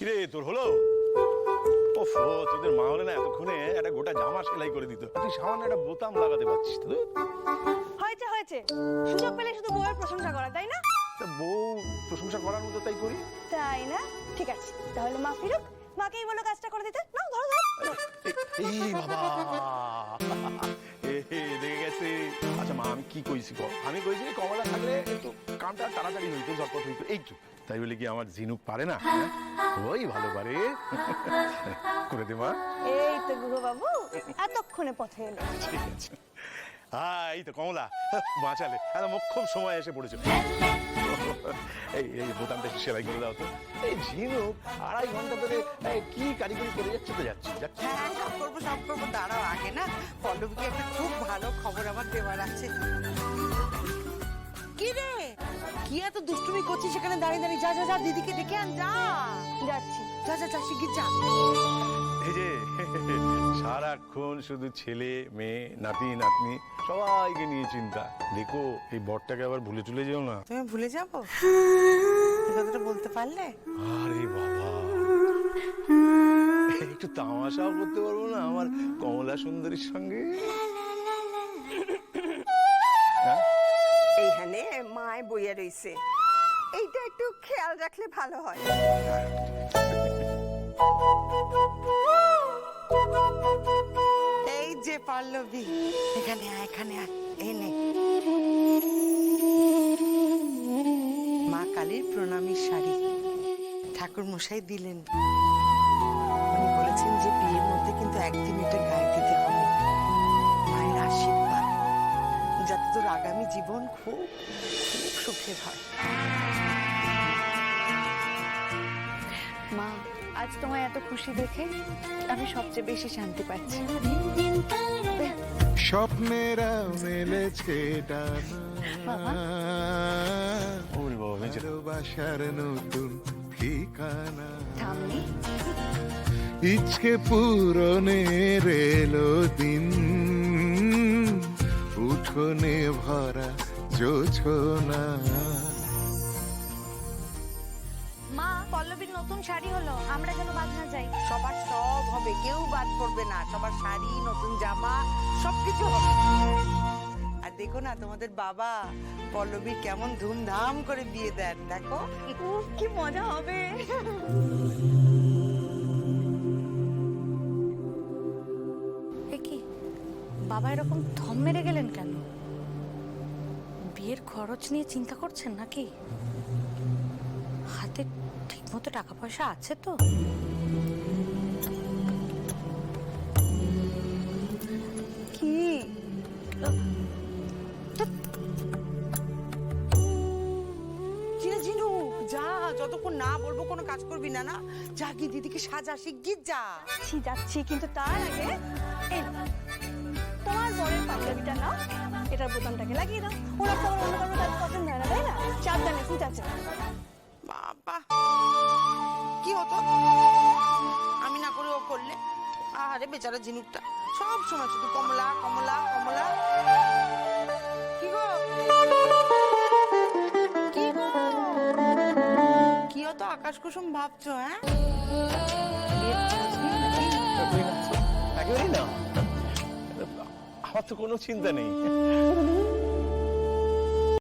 কিরে তোর হলো? ওফ, তোদের মা হলে না এতক্ষণে একটা গোটা জামা সেলাই করে দিত, তুই সামান্য একটা বোতাম লাগাতে পারছিস তো? হয়েছে হয়েছে, সুযোগ পেলে শুধু বউয়ের প্রশংসা করা, তাই না? তা বউ প্রশংসা করার মতো তাই করি। তাই না? ঠিক আছে, তাহলে মা ফিরুক, মাকেই বলো কাজটা করে দিতে। নাও ধরো ধরো। এই বাবা, দেখে গেছে। আচ্ছা মা, আমি কি কইছি গো? আমি কইছি কমলা থাকলে একটু কামটা তাড়াতাড়ি হইতো, ঝটপট হইতো, এইটু। তাই বলে কি আমার ঝিনুক পারে না? ওই ভালো পারে, করে দে মা। এই তো গুরু বাবু এতক্ষণে পথে এলো। ঠিক আছে। এই তো কমলা বাঁচালে, মোক্ষম সময় এসে পড়েছে। এই বোতামটা একটু সেলাই করে দাও তো। এই ঝিনুক 2.5 ঘন্টা ধরে কি কারিগরি করে যাচ্ছে তো যাচ্ছি। হ্যাঁ, সব করবো। দাঁড়াও, আগে না পল্লবীকে একটা খুব ভালো খবর আমার দেওয়ার আছে। কি রে, কি এত দুষ্টুমি করছিস সেখানে দাঁড়িয়ে দাঁড়িয়ে? যা যা যা, দিদিকে ডেকে আন, যা। যাচ্ছি। যা যা যা, শিগগির যা। এই যে সারাক্ষণ শুধু ছেলে মেয়ে নাতি নাতনি সবাইকে নিয়ে চিন্তা। দেখো এই বরটাকে আবার ভুলে চলে যেও না। তুমি ভুলে যাবো? এই কথাটা বলতে পারলে? আরে বাবা, একটু তামাশাও করতে পারবো না আমার কমলা সুন্দরীর সঙ্গে? এইখানে মায় বইয়া রইছে, এইটা একটু খেয়াল রাখলে ভালো হয়। এই যে পল্লবী, এখানে আয়, এখানে আয়, এনে মা কালীর প্রণামী শাড়ি ঠাকুর মশাই দিলেন। উনি বলেছেন যে বিয়ের মধ্যে কিন্তু একদিন এটা গায়ে দিতে হবে, মায়ের আশীর্বাদ, যাতে তোর আগামী জীবন খুব খুব সুখের হয়। মা, আজ তোমায় এত খুশি দেখে আমি সবচেয়ে বেশি শান্তি পাচ্ছি। স্বপ্নেরা মেলেছে বাবা। ভালোবাসার নতুন ঠিকানা, ঠাম্মি, ইচ্ছে পূরণের এলো দিন, উঠোনে ভরা জোছনা। মা, পল্লবীর নতুন শাড়ি হলো, আমরা যেন বাদ না যাই। সবার সব হবে, কেউ বাদ পড়বে না। সবার শাড়ি, নতুন জামা, সবকিছু হবে। আর দেখো না তোমাদের বাবা পল্লবীর কেমন ধুমধাম করে বিয়ে দেন, দেখো। উফ, কি মজা হবে। এ কি, বাবা এরকম থম মেরে গেলেন কেন? বিয়ের খরচ নিয়ে চিন্তা করছেন নাকি? হাতে ঠিকমতো টাকা পয়সা আছে তো? কি জিনু, যা, যতক্ষণ না বলবো কোনো কাজ করবি না। না যা, গিয়ে দিদিকে সাজা, শিগগির যা। যাচ্ছি, কিন্তু তার আগে এই নাও, তোমার বরের পাঞ্জাবিটা নাও, এটার বোতামটাকে লাগিয়ে দাও। ওরা তো অন্য কারো কাজ পছন্দ হয় না, তাই না? সাবধানে, ঠিক আছে? বাবা, কি হতো আমি না করে ও করলে? আরে বেচারা ঝিনুকটা সব সময় শুধু কমলা কমলা কমলা। কি গো, কি গো, কি হতো আকাশ কুসুম ভাবছো? হ্যাঁ, একেবারেই না, আমার তো কোনো চিন্তা নেই।